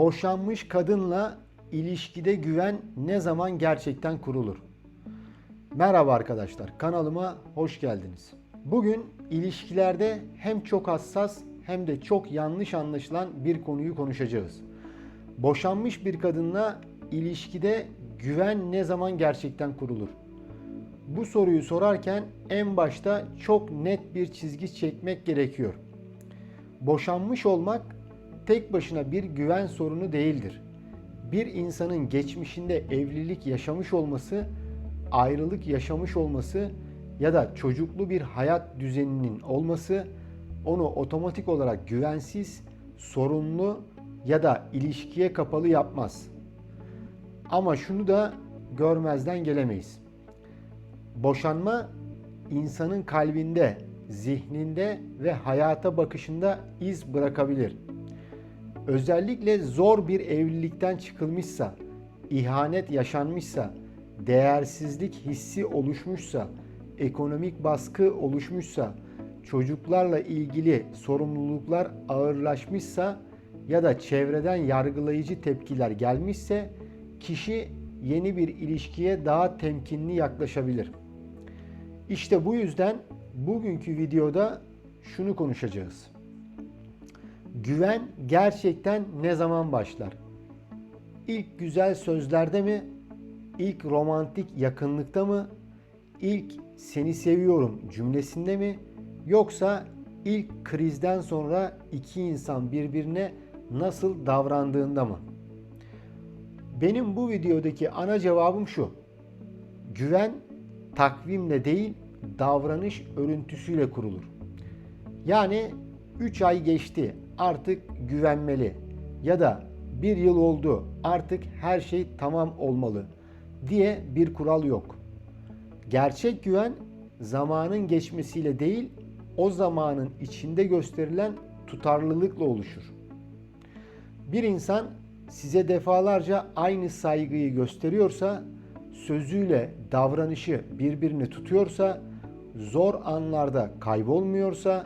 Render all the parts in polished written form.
Boşanmış kadınla ilişkide güven ne zaman gerçekten kurulur? Merhaba arkadaşlar, kanalıma hoş geldiniz. Bugün ilişkilerde hem çok hassas hem de çok yanlış anlaşılan bir konuyu konuşacağız. Boşanmış bir kadınla ilişkide güven ne zaman gerçekten kurulur? Bu soruyu sorarken en başta çok net bir çizgi çekmek gerekiyor. Boşanmış olmak tek başına bir güven sorunu değildir. Bir insanın geçmişinde evlilik yaşamış olması, ayrılık yaşamış olması ya da çocuklu bir hayat düzeninin olması onu otomatik olarak güvensiz, sorunlu ya da ilişkiye kapalı yapmaz. Ama şunu da görmezden gelemeyiz. Boşanma insanın kalbinde, zihninde ve hayata bakışında iz bırakabilir. Özellikle zor bir evlilikten çıkılmışsa, ihanet yaşanmışsa, değersizlik hissi oluşmuşsa, ekonomik baskı oluşmuşsa, çocuklarla ilgili sorumluluklar ağırlaşmışsa ya da çevreden yargılayıcı tepkiler gelmişse kişi yeni bir ilişkiye daha temkinli yaklaşabilir. İşte bu yüzden bugünkü videoda şunu konuşacağız. Güven gerçekten ne zaman başlar? İlk güzel sözlerde mi? İlk romantik yakınlıkta mı? İlk seni seviyorum cümlesinde mi? Yoksa ilk krizden sonra iki insan birbirine nasıl davrandığında mı? Benim bu videodaki ana cevabım şu. Güven takvimle değil, davranış örüntüsüyle kurulur. Yani 3 ay geçti, artık güvenmeli ya da 1 yıl oldu, artık her şey tamam olmalı diye bir kural yok. Gerçek güven zamanın geçmesiyle değil, o zamanın içinde gösterilen tutarlılıkla oluşur. Bir insan size defalarca aynı saygıyı gösteriyorsa, sözüyle davranışı birbirini tutuyorsa, zor anlarda kaybolmuyorsa,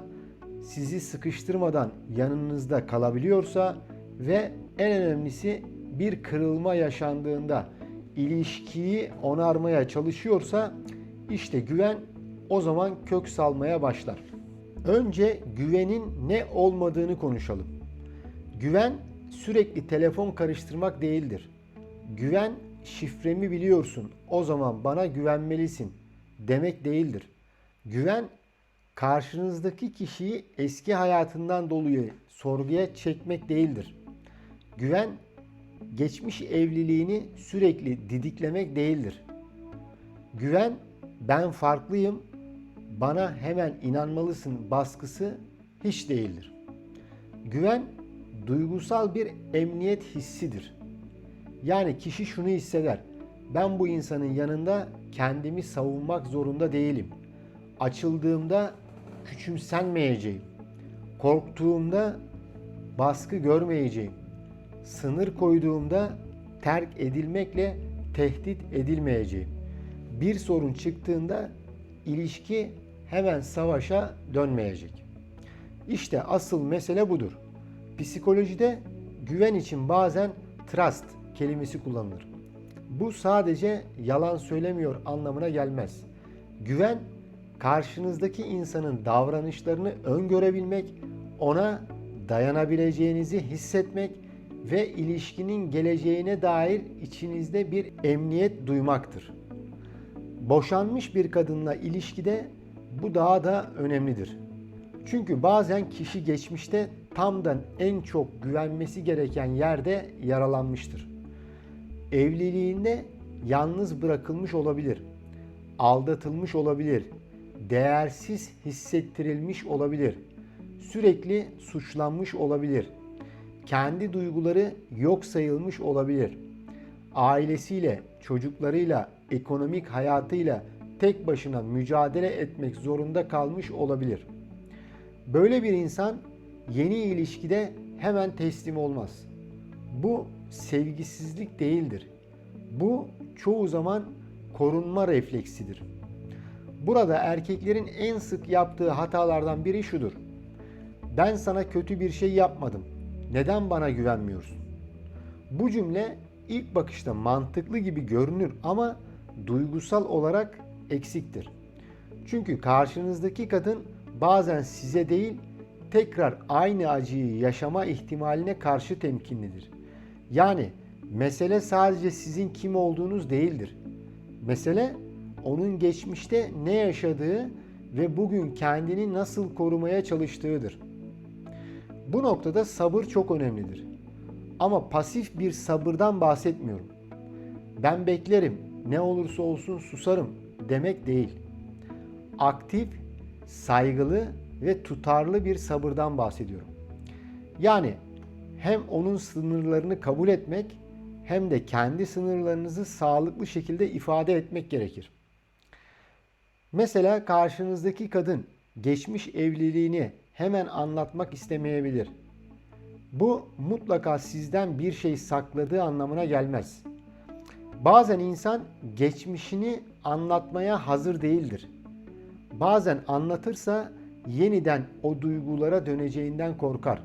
sizi sıkıştırmadan yanınızda kalabiliyorsa ve en önemlisi bir kırılma yaşandığında ilişkiyi onarmaya çalışıyorsa işte güven o zaman kök salmaya başlar. Önce güvenin ne olmadığını konuşalım. Güven sürekli telefon karıştırmak değildir. Güven şifremi biliyorsun, o zaman bana güvenmelisin demek değildir. Güven karşınızdaki kişiyi eski hayatından dolayı sorguya çekmek değildir. Güven geçmiş evliliğini sürekli didiklemek değildir. Güven ben farklıyım, bana hemen inanmalısın baskısı hiç değildir. Güven duygusal bir emniyet hissidir. Yani kişi şunu hisseder. Ben bu insanın yanında kendimi savunmak zorunda değilim. Açıldığımda küçümsenmeyeceğim. Korktuğumda baskı görmeyeceğim. Sınır koyduğumda terk edilmekle tehdit edilmeyeceğim. Bir sorun çıktığında ilişki hemen savaşa dönmeyecek. İşte asıl mesele budur. Psikolojide güven için bazen trust kelimesi kullanılır. Bu sadece yalan söylemiyor anlamına gelmez. Güven, karşınızdaki insanın davranışlarını öngörebilmek, ona dayanabileceğinizi hissetmek ve ilişkinin geleceğine dair içinizde bir emniyet duymaktır. Boşanmış bir kadınla ilişkide bu daha da önemlidir. Çünkü bazen kişi geçmişte tamdan en çok güvenmesi gereken yerde yaralanmıştır. Evliliğinde yalnız bırakılmış olabilir, aldatılmış olabilir, değersiz hissettirilmiş olabilir, sürekli suçlanmış olabilir, kendi duyguları yok sayılmış olabilir, ailesiyle, çocuklarıyla, ekonomik hayatıyla tek başına mücadele etmek zorunda kalmış olabilir. Böyle bir insan yeni ilişkide hemen teslim olmaz. Bu sevgisizlik değildir. Bu çoğu zaman korunma refleksidir. Burada erkeklerin en sık yaptığı hatalardan biri şudur. Ben sana kötü bir şey yapmadım. Neden bana güvenmiyorsun? Bu cümle ilk bakışta mantıklı gibi görünür ama duygusal olarak eksiktir. Çünkü karşınızdaki kadın bazen size değil, tekrar aynı acıyı yaşama ihtimaline karşı temkinlidir. Yani mesele sadece sizin kim olduğunuz değildir. Mesele onun geçmişte ne yaşadığı ve bugün kendini nasıl korumaya çalıştığıdır. Bu noktada sabır çok önemlidir. Ama pasif bir sabırdan bahsetmiyorum. Ben beklerim, ne olursa olsun susarım demek değil. Aktif, saygılı ve tutarlı bir sabırdan bahsediyorum. Yani hem onun sınırlarını kabul etmek hem de kendi sınırlarınızı sağlıklı şekilde ifade etmek gerekir. Mesela karşınızdaki kadın geçmiş evliliğini hemen anlatmak istemeyebilir. Bu mutlaka sizden bir şey sakladığı anlamına gelmez. Bazen insan geçmişini anlatmaya hazır değildir. Bazen anlatırsa yeniden o duygulara döneceğinden korkar.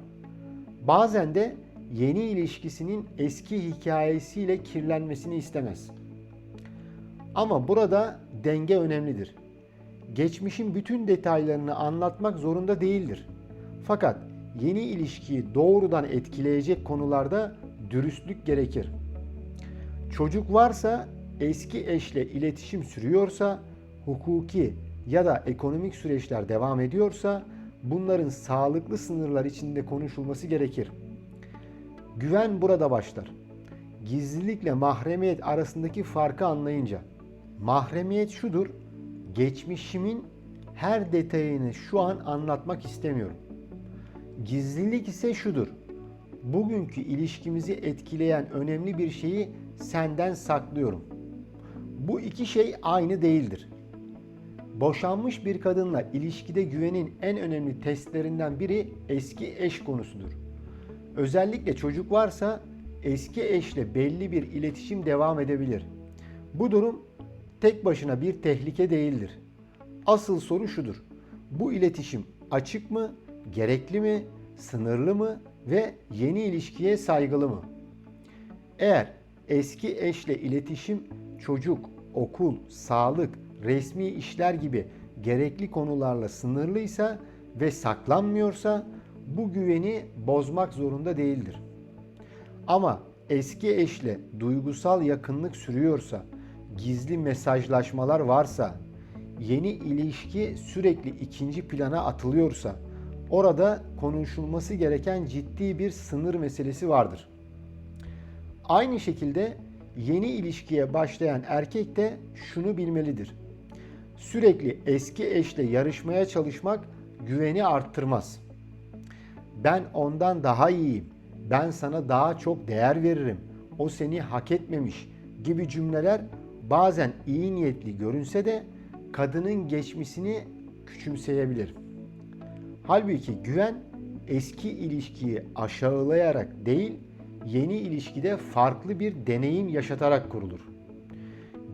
Bazen de yeni ilişkisinin eski hikayesiyle kirlenmesini istemez. Ama burada denge önemlidir. Geçmişin bütün detaylarını anlatmak zorunda değildir. Fakat yeni ilişkiyi doğrudan etkileyecek konularda dürüstlük gerekir. Çocuk varsa, eski eşle iletişim sürüyorsa, hukuki ya da ekonomik süreçler devam ediyorsa bunların sağlıklı sınırlar içinde konuşulması gerekir. Güven burada başlar. Gizlilikle mahremiyet arasındaki farkı anlayınca. Mahremiyet şudur: geçmişimin her detayını şu an anlatmak istemiyorum. Gizlilik ise şudur: bugünkü ilişkimizi etkileyen önemli bir şeyi senden saklıyorum. Bu iki şey aynı değildir. Boşanmış bir kadınla ilişkide güvenin en önemli testlerinden biri eski eş konusudur. Özellikle çocuk varsa eski eşle belli bir iletişim devam edebilir. Bu durum tek başına bir tehlike değildir. Asıl soru şudur: bu iletişim açık mı, gerekli mi, sınırlı mı ve yeni ilişkiye saygılı mı? Eğer eski eşle iletişim çocuk, okul, sağlık, resmi işler gibi gerekli konularla sınırlıysa ve saklanmıyorsa bu güveni bozmak zorunda değildir. Ama eski eşle duygusal yakınlık sürüyorsa, gizli mesajlaşmalar varsa, yeni ilişki sürekli ikinci plana atılıyorsa, orada konuşulması gereken ciddi bir sınır meselesi vardır. Aynı şekilde yeni ilişkiye başlayan erkek de şunu bilmelidir: sürekli eski eşle yarışmaya çalışmak güveni arttırmaz. Ben ondan daha iyiyim, ben sana daha çok değer veririm, o seni hak etmemiş gibi cümleler bazen iyi niyetli görünse de kadının geçmişini küçümseyebilir. Halbuki güven eski ilişkiyi aşağılayarak değil, yeni ilişkide farklı bir deneyim yaşatarak kurulur.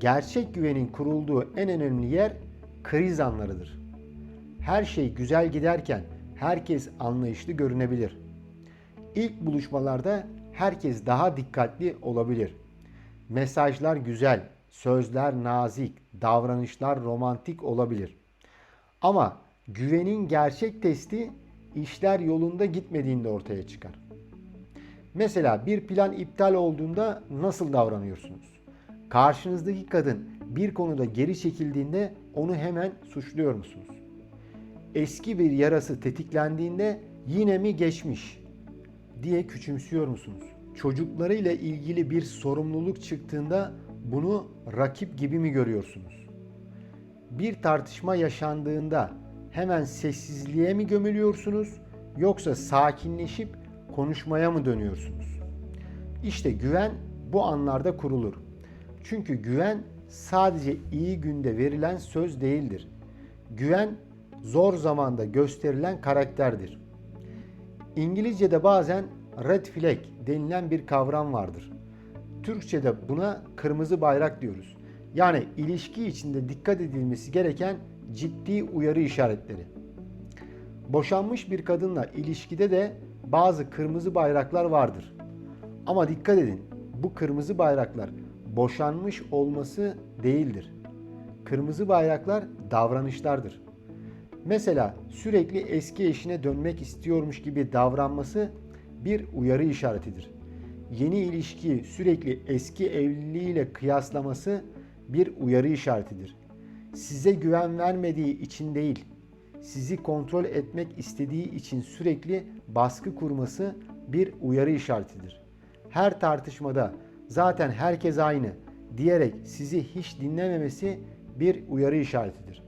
Gerçek güvenin kurulduğu en önemli yer kriz anlarıdır. Her şey güzel giderken herkes anlayışlı görünebilir. İlk buluşmalarda herkes daha dikkatli olabilir. Mesajlar güzel, sözler nazik, davranışlar romantik olabilir. Ama güvenin gerçek testi işler yolunda gitmediğinde ortaya çıkar. Mesela bir plan iptal olduğunda nasıl davranıyorsunuz? Karşınızdaki kadın bir konuda geri çekildiğinde onu hemen suçluyor musunuz? Eski bir yarası tetiklendiğinde yine mi geçmiş diye küçümsüyor musunuz? Çocuklarıyla ilgili bir sorumluluk çıktığında bunu rakip gibi mi görüyorsunuz? Bir tartışma yaşandığında hemen sessizliğe mi gömülüyorsunuz yoksa sakinleşip konuşmaya mı dönüyorsunuz? İşte güven bu anlarda kurulur. Çünkü güven sadece iyi günde verilen söz değildir. Güven zor zamanda gösterilen karakterdir. İngilizce'de bazen red flag denilen bir kavram vardır. Türkçe'de buna kırmızı bayrak diyoruz. Yani ilişki içinde dikkat edilmesi gereken ciddi uyarı işaretleri. Boşanmış bir kadınla ilişkide de bazı kırmızı bayraklar vardır. Ama dikkat edin, bu kırmızı bayraklar boşanmış olması değildir. Kırmızı bayraklar davranışlardır. Mesela sürekli eski eşine dönmek istiyormuş gibi davranması bir uyarı işaretidir. Yeni ilişkiyi sürekli eski evliliğiyle kıyaslaması bir uyarı işaretidir. Size güven vermediği için değil, sizi kontrol etmek istediği için sürekli baskı kurması bir uyarı işaretidir. Her tartışmada zaten herkes aynı diyerek sizi hiç dinlememesi bir uyarı işaretidir.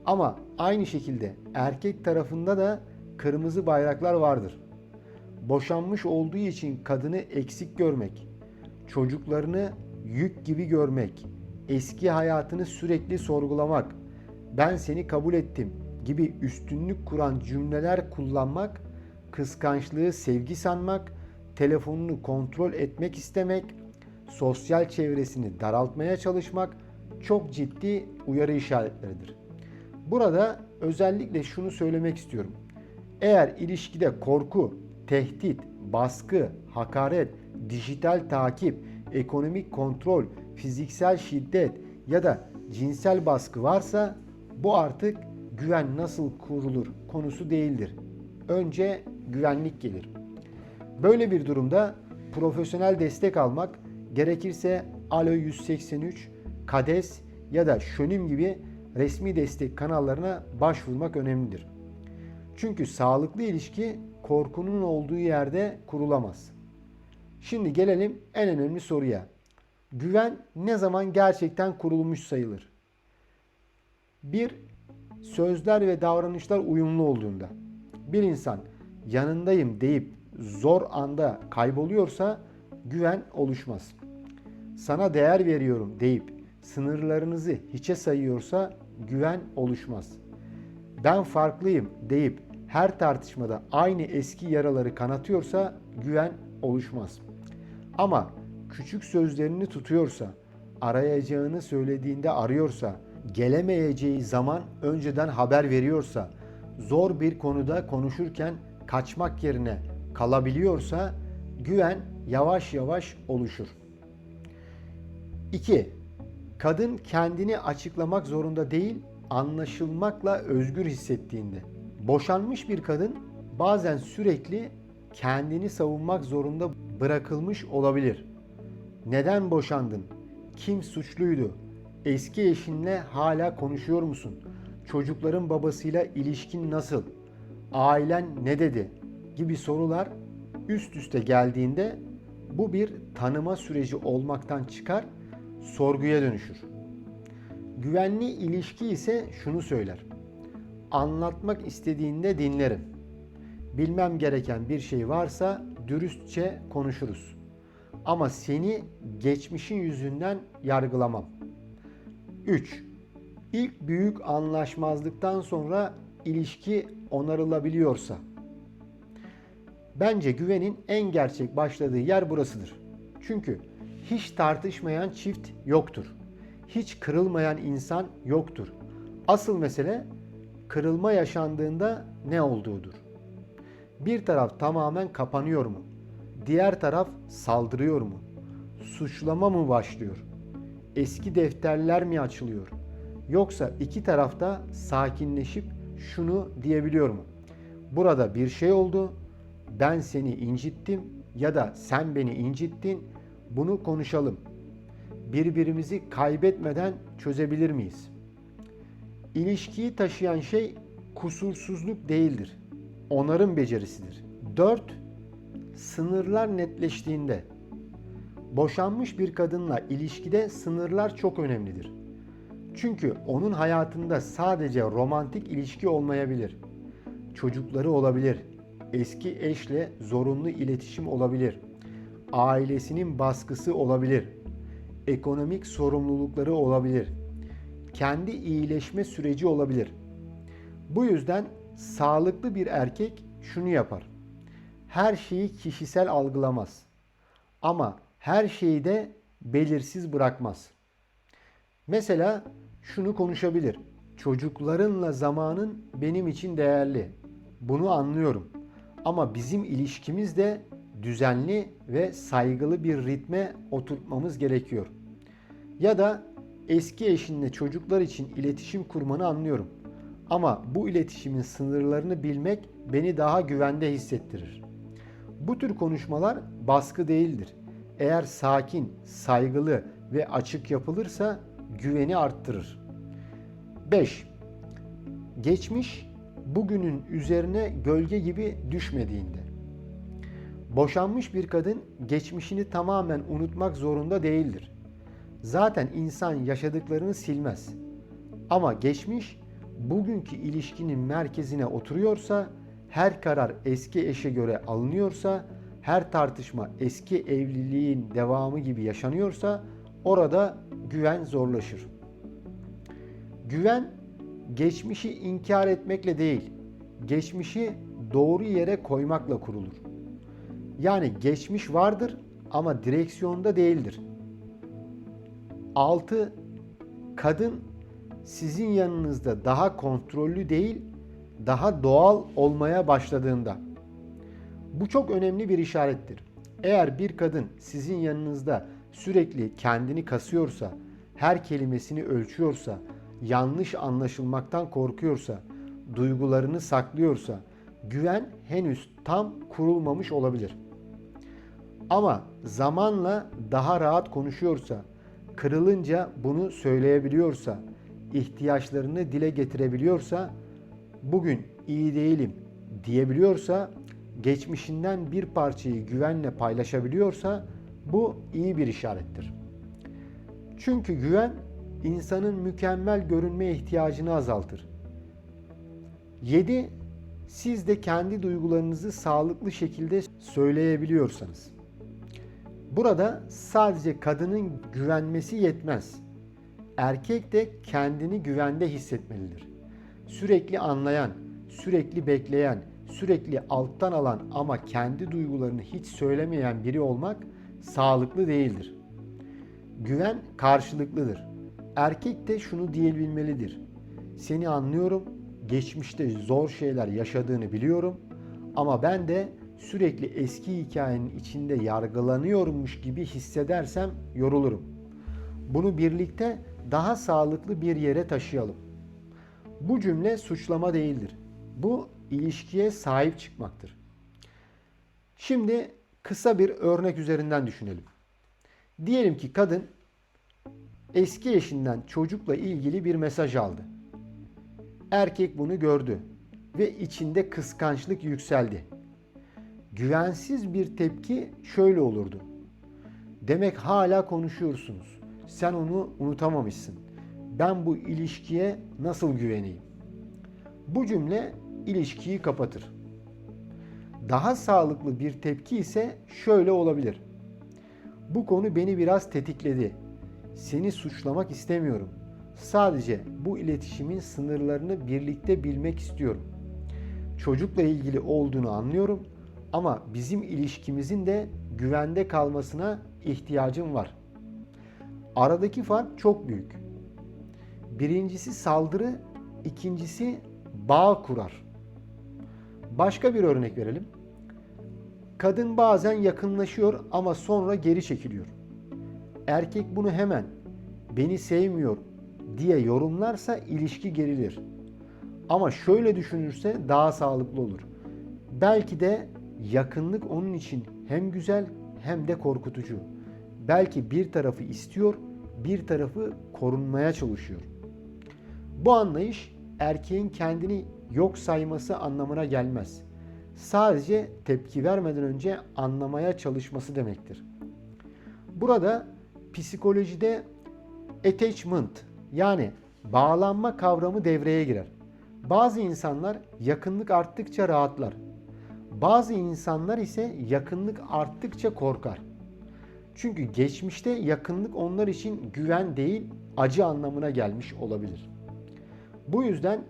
Ama aynı şekilde erkek tarafında da kırmızı bayraklar vardır. Boşanmış olduğu için kadını eksik görmek, çocuklarını yük gibi görmek, eski hayatını sürekli sorgulamak, ben seni kabul ettim gibi üstünlük kuran cümleler kullanmak, kıskançlığı sevgi sanmak, telefonunu kontrol etmek istemek, sosyal çevresini daraltmaya çalışmak çok ciddi uyarı işaretleridir. Burada özellikle şunu söylemek istiyorum. Eğer ilişkide korku, tehdit, baskı, hakaret, dijital takip, ekonomik kontrol, fiziksel şiddet ya da cinsel baskı varsa bu artık güven nasıl kurulur konusu değildir. Önce güvenlik gelir. Böyle bir durumda profesyonel destek almak, gerekirse Alo 183, KADES ya da Şönim gibi resmi destek kanallarına başvurmak önemlidir. Çünkü sağlıklı ilişki korkunun olduğu yerde kurulamaz. Şimdi gelelim en önemli soruya. Güven ne zaman gerçekten kurulmuş sayılır? Bir, sözler ve davranışlar uyumlu olduğunda. Bir insan yanındayım deyip zor anda kayboluyorsa güven oluşmaz. Sana değer veriyorum deyip sınırlarınızı hiçe sayıyorsa güven oluşmaz. Ben farklıyım deyip her tartışmada aynı eski yaraları kanatıyorsa güven oluşmaz. Ama küçük sözlerini tutuyorsa, arayacağını söylediğinde arıyorsa, gelemeyeceği zaman önceden haber veriyorsa, zor bir konuda konuşurken kaçmak yerine kalabiliyorsa güven yavaş yavaş oluşur. 2. Kadın kendini açıklamak zorunda değil, anlaşılmakla özgür hissettiğinde. Boşanmış bir kadın bazen sürekli kendini savunmak zorunda bırakılmış olabilir. Neden boşandın? Kim suçluydu? Eski eşinle hala konuşuyor musun? Çocukların babasıyla ilişkin nasıl? Ailen ne dedi? Gibi sorular üst üste geldiğinde bu bir tanıma süreci olmaktan çıkar, sorguya dönüşür. Güvenli ilişki ise şunu söyler. Anlatmak istediğinde dinlerim. Bilmem gereken bir şey varsa dürüstçe konuşuruz. Ama seni geçmişin yüzünden yargılamam. 3. İlk büyük anlaşmazlıktan sonra ilişki onarılabiliyorsa. Bence güvenin en gerçek başladığı yer burasıdır. Çünkü hiç tartışmayan çift yoktur. Hiç kırılmayan insan yoktur. Asıl mesele kırılma yaşandığında ne olduğudur. Bir taraf tamamen kapanıyor mu? Diğer taraf saldırıyor mu? Suçlama mı başlıyor? Eski defterler mi açılıyor? Yoksa iki tarafta sakinleşip şunu diyebiliyor mu? Burada bir şey oldu, ben seni incittim ya da sen beni incittin, bunu konuşalım. Birbirimizi kaybetmeden çözebilir miyiz? İlişkiyi taşıyan şey kusursuzluk değildir. Onarım becerisidir. 4. Sınırlar netleştiğinde. Boşanmış bir kadınla ilişkide sınırlar çok önemlidir. Çünkü onun hayatında sadece romantik ilişki olmayabilir. Çocukları olabilir. Eski eşle zorunlu iletişim olabilir. Ailesinin baskısı olabilir. Ekonomik sorumlulukları olabilir. Kendi iyileşme süreci olabilir. Bu yüzden sağlıklı bir erkek şunu yapar. Her şeyi kişisel algılamaz. Ama her şeyi de belirsiz bırakmaz. Mesela şunu konuşabilir. Çocuklarınla zamanın benim için değerli. Bunu anlıyorum. Ama bizim ilişkimiz de düzenli ve saygılı bir ritme oturtmamız gerekiyor. Ya da eski eşinle çocuklar için iletişim kurmanı anlıyorum. Ama bu iletişimin sınırlarını bilmek beni daha güvende hissettirir. Bu tür konuşmalar baskı değildir. Eğer sakin, saygılı ve açık yapılırsa güveni arttırır. 5. Geçmiş bugünün üzerine gölge gibi düşmediğinde. Boşanmış bir kadın geçmişini tamamen unutmak zorunda değildir. Zaten insan yaşadıklarını silmez. Ama geçmiş bugünkü ilişkinin merkezine oturuyorsa, her karar eski eşe göre alınıyorsa, her tartışma eski evliliğin devamı gibi yaşanıyorsa orada güven zorlaşır. Güven geçmişi inkar etmekle değil, geçmişi doğru yere koymakla kurulur. Yani geçmiş vardır ama direksiyonda değildir. 6. Kadın sizin yanınızda daha kontrollü değil, daha doğal olmaya başladığında. Bu çok önemli bir işarettir. Eğer bir kadın sizin yanınızda sürekli kendini kasıyorsa, her kelimesini ölçüyorsa, yanlış anlaşılmaktan korkuyorsa, duygularını saklıyorsa, güven henüz tam kurulmamış olabilir. Ama zamanla daha rahat konuşuyorsa, kırılınca bunu söyleyebiliyorsa, ihtiyaçlarını dile getirebiliyorsa, bugün iyi değilim diyebiliyorsa, geçmişinden bir parçayı güvenle paylaşabiliyorsa bu iyi bir işarettir. Çünkü güven insanın mükemmel görünme ihtiyacını azaltır. 7. Siz de kendi duygularınızı sağlıklı şekilde söyleyebiliyorsanız. Burada sadece kadının güvenmesi yetmez. Erkek de kendini güvende hissetmelidir. Sürekli anlayan, sürekli bekleyen, sürekli alttan alan ama kendi duygularını hiç söylemeyen biri olmak sağlıklı değildir. Güven karşılıklıdır. Erkek de şunu diyebilmelidir. Seni anlıyorum, geçmişte zor şeyler yaşadığını biliyorum ama ben de sürekli eski hikayenin içinde yargılanıyormuş gibi hissedersem yorulurum. Bunu birlikte daha sağlıklı bir yere taşıyalım. Bu cümle suçlama değildir. Bu ilişkiye sahip çıkmaktır. Şimdi kısa bir örnek üzerinden düşünelim. Diyelim ki kadın eski eşinden çocukla ilgili bir mesaj aldı. Erkek bunu gördü ve içinde kıskançlık yükseldi. Güvensiz bir tepki şöyle olurdu. Demek hala konuşuyorsunuz. Sen onu unutamamışsın. Ben bu ilişkiye nasıl güveneyim? Bu cümle ilişkiyi kapatır. Daha sağlıklı bir tepki ise şöyle olabilir. Bu konu beni biraz tetikledi. Seni suçlamak istemiyorum. Sadece bu iletişimin sınırlarını birlikte bilmek istiyorum. Çocukla ilgili olduğunu anlıyorum ama bizim ilişkimizin de güvende kalmasına ihtiyacım var. Aradaki fark çok büyük. Birincisi saldırı, ikincisi bağ kurar. Başka bir örnek verelim. Kadın bazen yakınlaşıyor ama sonra geri çekiliyor. Erkek bunu hemen beni sevmiyor diye yorumlarsa ilişki gerilir. Ama şöyle düşünürse daha sağlıklı olur. Belki de yakınlık onun için hem güzel hem de korkutucu. Belki bir tarafı istiyor, bir tarafı korunmaya çalışıyor. Bu anlayış erkeğin kendini yok sayması anlamına gelmez. Sadece tepki vermeden önce anlamaya çalışması demektir. Burada psikolojide attachment yani bağlanma kavramı devreye girer. Bazı insanlar yakınlık arttıkça rahatlar. Bazı insanlar ise yakınlık arttıkça korkar. Çünkü geçmişte yakınlık onlar için güven değil, acı anlamına gelmiş olabilir. Bu yüzden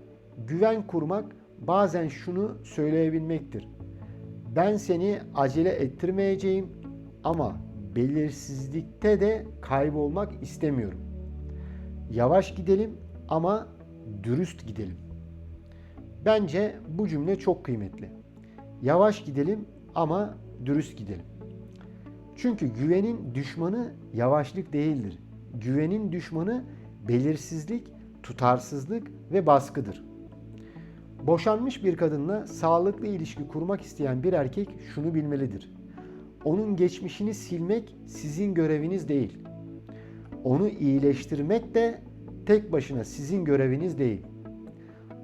güven kurmak bazen şunu söyleyebilmektir. Ben seni acele ettirmeyeceğim ama belirsizlikte de kaybolmak istemiyorum. Yavaş gidelim ama dürüst gidelim. Bence bu cümle çok kıymetli. Yavaş gidelim ama dürüst gidelim. Çünkü güvenin düşmanı yavaşlık değildir. Güvenin düşmanı belirsizlik, tutarsızlık ve baskıdır. Boşanmış bir kadınla sağlıklı ilişki kurmak isteyen bir erkek şunu bilmelidir. Onun geçmişini silmek sizin göreviniz değil. Onu iyileştirmek de tek başına sizin göreviniz değil.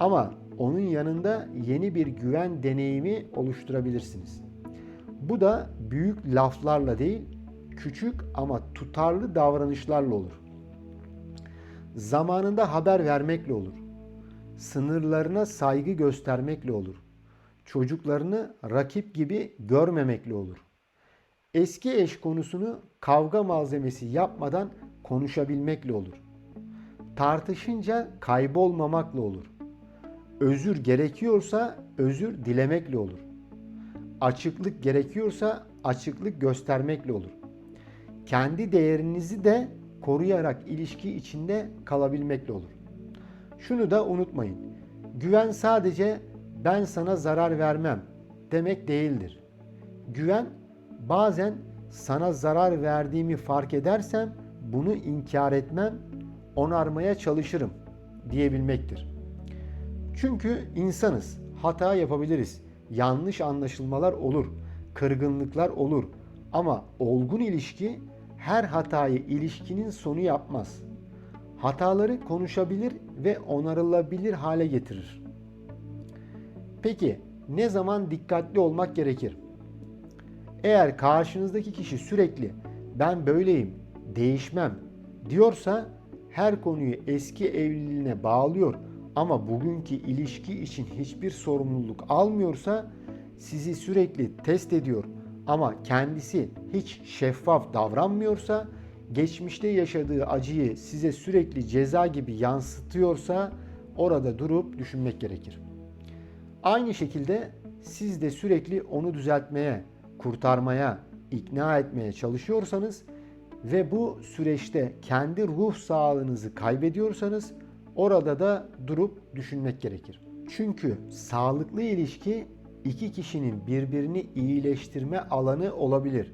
Ama onun yanında yeni bir güven deneyimi oluşturabilirsiniz. Bu da büyük laflarla değil, küçük ama tutarlı davranışlarla olur. Zamanında haber vermekle olur. Sınırlarına saygı göstermekle olur. Çocuklarını rakip gibi görmemekle olur. Eski eş konusunu kavga malzemesi yapmadan konuşabilmekle olur. Tartışınca kaybolmamakla olur. Özür gerekiyorsa özür dilemekle olur. Açıklık gerekiyorsa açıklık göstermekle olur. Kendi değerinizi de koruyarak ilişki içinde kalabilmekle olur. Şunu da unutmayın. Güven sadece ben sana zarar vermem demek değildir. Güven bazen sana zarar verdiğimi fark edersem bunu inkar etmem, onarmaya çalışırım diyebilmektir. Çünkü insanız, hata yapabiliriz, yanlış anlaşılmalar olur, kırgınlıklar olur ama olgun ilişki her hatayı ilişkinin sonu yapmaz. Hataları konuşabilir ve onarılabilir hale getirir. Peki ne zaman dikkatli olmak gerekir? Eğer karşınızdaki kişi sürekli ben böyleyim, değişmem diyorsa her konuyu eski evliliğine bağlıyor ama bugünkü ilişki için hiçbir sorumluluk almıyorsa, sizi sürekli test ediyor ama kendisi hiç şeffaf davranmıyorsa, geçmişte yaşadığı acıyı size sürekli ceza gibi yansıtıyorsa orada durup düşünmek gerekir. Aynı şekilde siz de sürekli onu düzeltmeye, kurtarmaya, ikna etmeye çalışıyorsanız ve bu süreçte kendi ruh sağlığınızı kaybediyorsanız orada da durup düşünmek gerekir. Çünkü sağlıklı ilişki iki kişinin birbirini iyileştirme alanı olabilir.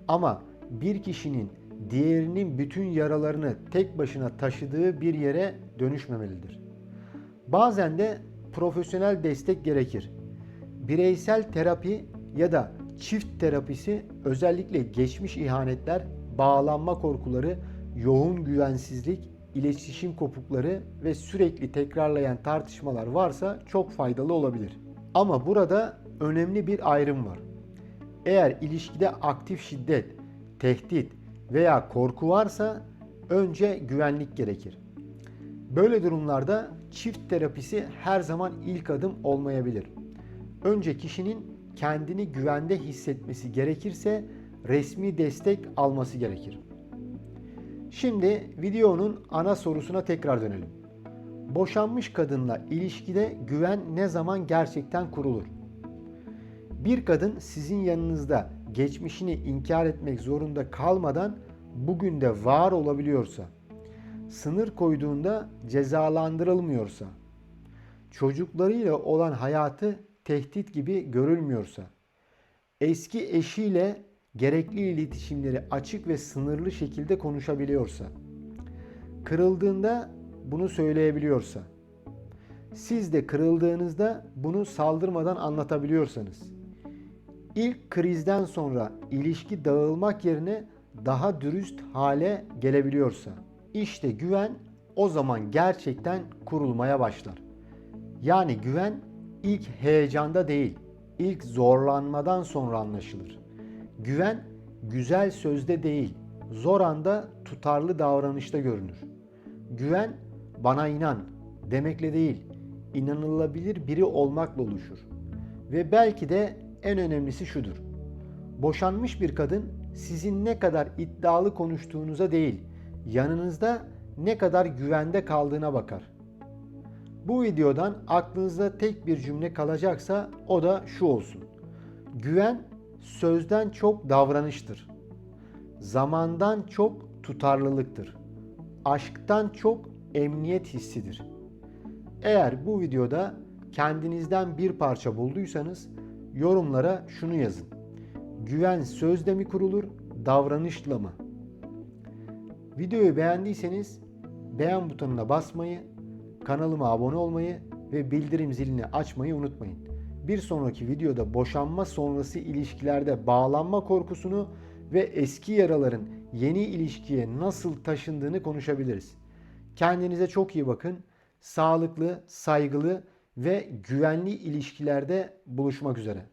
Ama bir kişinin diğerinin bütün yaralarını tek başına taşıdığı bir yere dönüşmemelidir. Bazen de profesyonel destek gerekir. Bireysel terapi ya da çift terapisi özellikle geçmiş ihanetler, bağlanma korkuları, yoğun güvensizlik, iletişim kopukları ve sürekli tekrarlayan tartışmalar varsa çok faydalı olabilir. Ama burada önemli bir ayrım var. Eğer ilişkide aktif şiddet, tehdit veya korku varsa önce güvenlik gerekir. Böyle durumlarda çift terapisi her zaman ilk adım olmayabilir. Önce kişinin kendini güvende hissetmesi gerekirse resmi destek alması gerekir. Şimdi videonun ana sorusuna tekrar dönelim. Boşanmış kadınla ilişkide güven ne zaman gerçekten kurulur? Bir kadın sizin yanınızda geçmişini inkar etmek zorunda kalmadan bugün de var olabiliyorsa, sınır koyduğunda cezalandırılmıyorsa, çocuklarıyla olan hayatı tehdit gibi görülmüyorsa, eski eşiyle gerekli iletişimleri açık ve sınırlı şekilde konuşabiliyorsa, kırıldığında bunu söyleyebiliyorsa, siz de kırıldığınızda bunu saldırmadan anlatabiliyorsanız, ilk krizden sonra ilişki dağılmak yerine daha dürüst hale gelebiliyorsa, işte güven o zaman gerçekten kurulmaya başlar. Yani güven ilk heyecanda değil, ilk zorlanmadan sonra anlaşılır. Güven güzel sözde değil, zor anda tutarlı davranışta görünür. Güven bana inan demekle değil, inanılabilir biri olmakla oluşur. Ve belki de en önemlisi şudur. Boşanmış bir kadın sizin ne kadar iddialı konuştuğunuza değil, yanınızda ne kadar güvende kaldığına bakar. Bu videodan aklınızda tek bir cümle kalacaksa o da şu olsun. Güven sözden çok davranıştır. Zamandan çok tutarlılıktır. Aşktan çok emniyet hissidir. Eğer bu videoda kendinizden bir parça bulduysanız yorumlara şunu yazın. Güven sözle mi kurulur, davranışla mı? Videoyu beğendiyseniz beğen butonuna basmayı, kanalıma abone olmayı ve bildirim zilini açmayı unutmayın. Bir sonraki videoda boşanma sonrası ilişkilerde bağlanma korkusunu ve eski yaraların yeni ilişkiye nasıl taşındığını konuşabiliriz. Kendinize çok iyi bakın. Sağlıklı, saygılı ve güvenli ilişkilerde buluşmak üzere.